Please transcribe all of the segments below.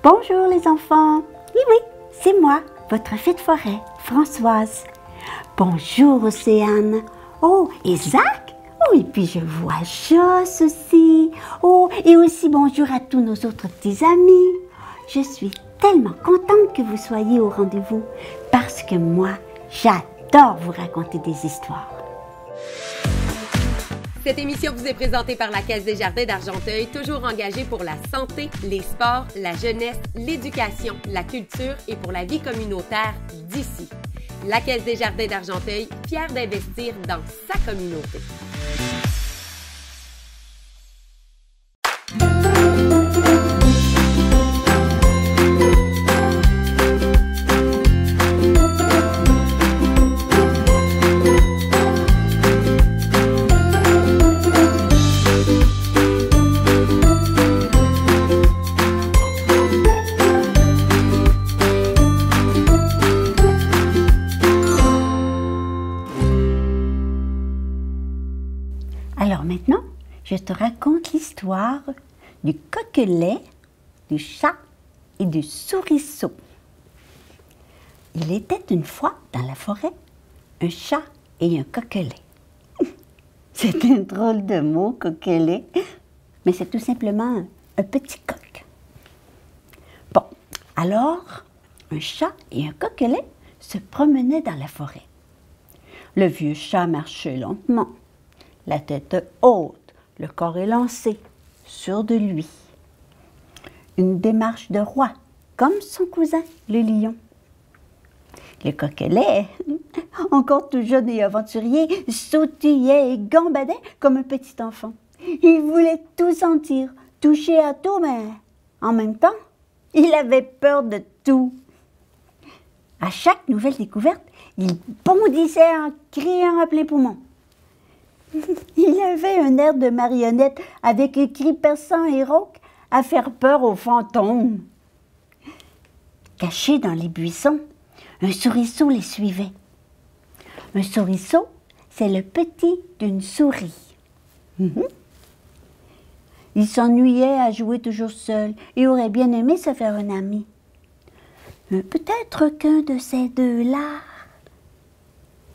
Bonjour les enfants. Oui, oui, c'est moi, votre fée de forêt, Françoise. Bonjour Océane. Oh, et Zach? Oh, et puis je vois Joss aussi. Oh, et aussi bonjour à tous nos autres petits amis. Je suis tellement contente que vous soyez au rendez-vous parce que moi, j'adore vous raconter des histoires. Cette émission vous est présentée par la Caisse des Jardins d'Argenteuil, toujours engagée pour la santé, les sports, la jeunesse, l'éducation, la culture et pour la vie communautaire d'ici. La Caisse des Jardins d'Argenteuil, fière d'investir dans sa communauté. Alors maintenant, je te raconte l'histoire du coquelet, du chat et du souriceau. Il était une fois dans la forêt un chat et un coquelet. C'est un drôle de mot, coquelet, mais c'est tout simplement un petit coq. Bon, alors, un chat et un coquelet se promenaient dans la forêt. Le vieux chat marchait lentement, la tête haute, le corps élancé, sûr de lui. Une démarche de roi, comme son cousin, le lion. Le coquelet, encore tout jeune et aventurier, sautillait et gambadait comme un petit enfant. Il voulait tout sentir, toucher à tout, mais en même temps, il avait peur de tout. À chaque nouvelle découverte, il bondissait en criant à plein poumon. Il avait un air de marionnette avec un cri perçant et rauque à faire peur aux fantômes. Caché dans les buissons, un souriceau les suivait. Un souriceau, c'est le petit d'une souris. Il s'ennuyait à jouer toujours seul et aurait bien aimé se faire un ami. Mais peut-être qu'un de ces deux-là...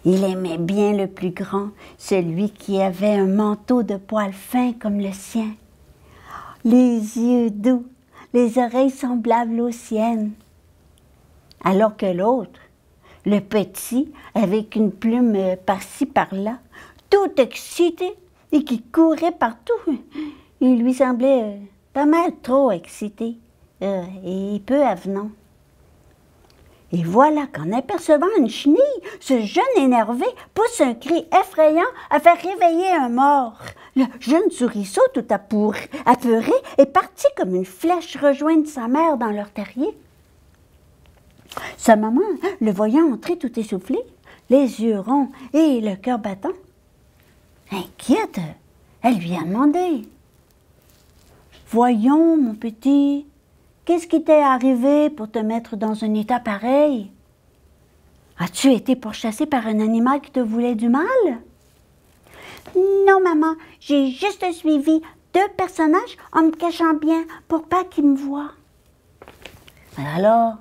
Il aimait bien le plus grand, celui qui avait un manteau de poils fins comme le sien, les yeux doux, les oreilles semblables aux siennes. Alors que l'autre, le petit, avec une plume par-ci par-là, tout excité et qui courait partout, il lui semblait pas mal trop excité et peu avenant. Et voilà qu'en apercevant une chenille, ce jeune énervé pousse un cri effrayant à faire réveiller un mort. Le jeune souriceau, tout apeuré, est parti comme une flèche rejoindre sa mère dans leur terrier. Sa maman, le voyant entrer tout essoufflé, les yeux ronds et le cœur battant, inquiète, elle lui a demandé « Voyons, mon petit, qu'est-ce qui t'est arrivé pour te mettre dans un état pareil? As-tu été pourchassé par un animal qui te voulait du mal? » Non, maman, j'ai juste suivi deux personnages en me cachant bien pour pas qu'ils me voient. Alors,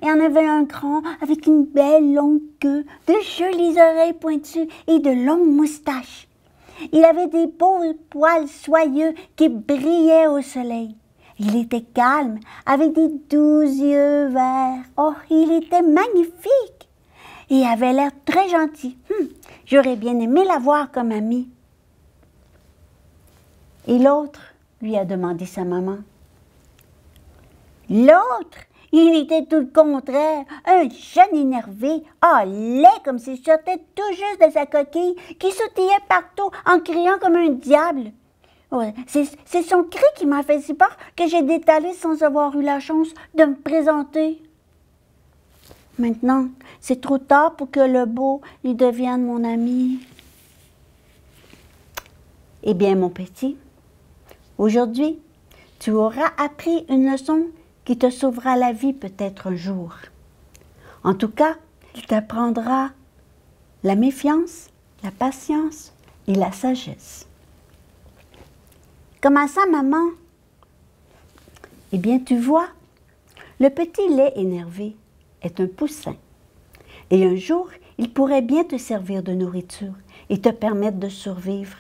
il y en avait un grand avec une belle longue queue, de jolies oreilles pointues et de longues moustaches. Il avait des beaux poils soyeux qui brillaient au soleil. Il était calme, avec des doux yeux verts. Oh, il était magnifique et avait l'air très gentil. J'aurais bien aimé l'avoir comme ami. Et l'autre, lui a demandé sa maman. L'autre, il était tout le contraire, un jeune énervé, laid comme s'il sortait tout juste de sa coquille, qui sautillait partout en criant comme un diable. Ouais, c'est son cri qui m'a fait si peur que j'ai détalé sans avoir eu la chance de me présenter. Maintenant, c'est trop tard pour que le beau y devienne mon ami. Eh bien, mon petit, aujourd'hui, tu auras appris une leçon qui te sauvera la vie peut-être un jour. En tout cas, il t'apprendra la méfiance, la patience et la sagesse. Comment ça, maman? Eh bien, tu vois, le petit lait énervé est un poussin. Et un jour, il pourrait bien te servir de nourriture et te permettre de survivre.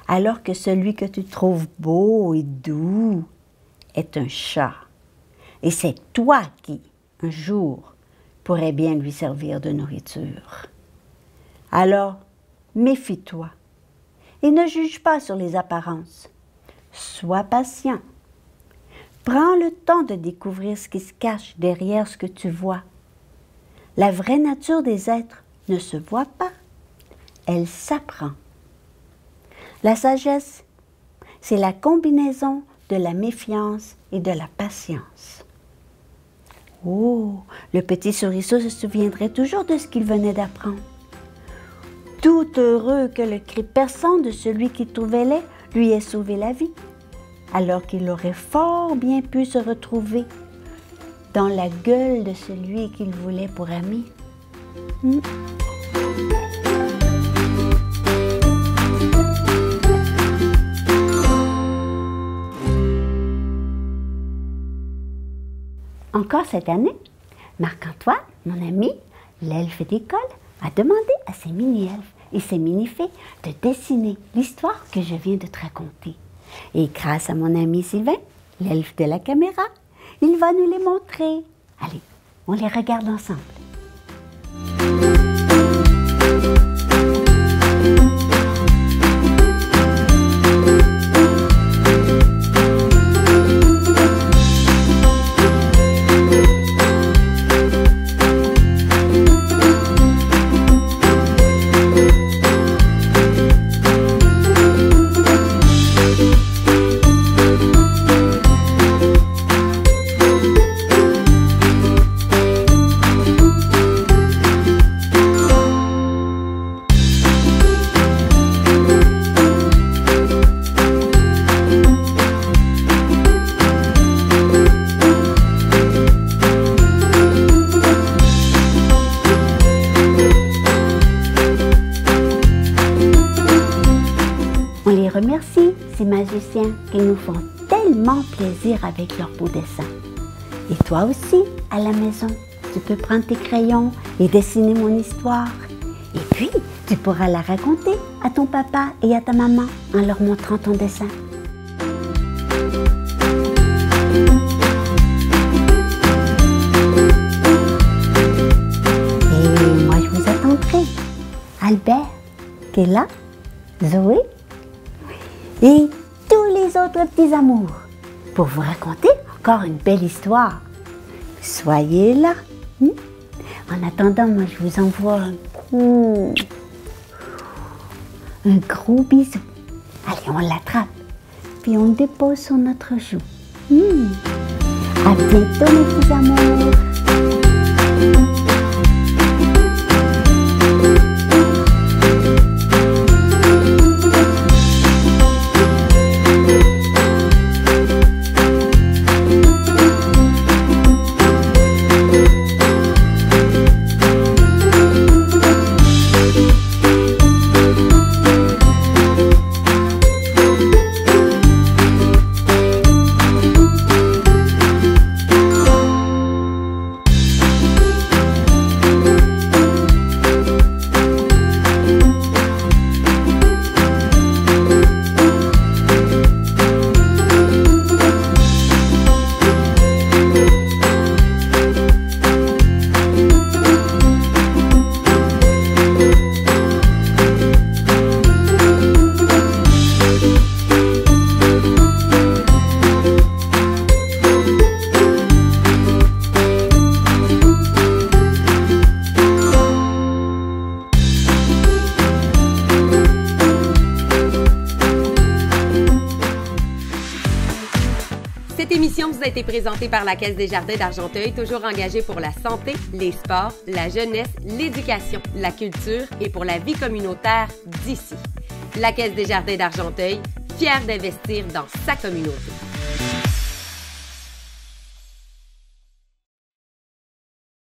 Alors que celui que tu trouves beau et doux est un chat. Et c'est toi qui, un jour, pourrais bien lui servir de nourriture. Alors, méfie-toi et ne juge pas sur les apparences. Sois patient. Prends le temps de découvrir ce qui se cache derrière ce que tu vois. La vraie nature des êtres ne se voit pas, elle s'apprend. La sagesse, c'est la combinaison de la méfiance et de la patience. Oh, le petit souriceau se souviendrait toujours de ce qu'il venait d'apprendre. Tout heureux que le cri perçant de celui qui trouvait laid lui ait sauvé la vie, alors qu'il aurait fort bien pu se retrouver dans la gueule de celui qu'il voulait pour ami. Encore cette année, Marc-Antoine, mon ami, l'elfe d'école, a demandé à ses mini-elfes et ses mini-fées de dessiner l'histoire que je viens de te raconter. Et grâce à mon ami Sylvain, l'elfe de la caméra, il va nous les montrer. Allez, on les regarde ensemble. Remercie ces magiciens qui nous font tellement plaisir avec leurs beaux dessins. Et toi aussi, à la maison, tu peux prendre tes crayons et dessiner mon histoire. Et puis, tu pourras la raconter à ton papa et à ta maman en leur montrant ton dessin. Et moi, je vous attendrai. Albert, qui est là, Zoé, et tous les autres petits amours pour vous raconter encore une belle histoire. Soyez là. En attendant, moi je vous envoie un gros bisou. Allez, on l'attrape, puis on le dépose sur notre joue. À bientôt mes petits amours. Cette émission vous a été présentée par la Caisse des Jardins d'Argenteuil, toujours engagée pour la santé, les sports, la jeunesse, l'éducation, la culture et pour la vie communautaire d'ici. La Caisse des Jardins d'Argenteuil, fière d'investir dans sa communauté.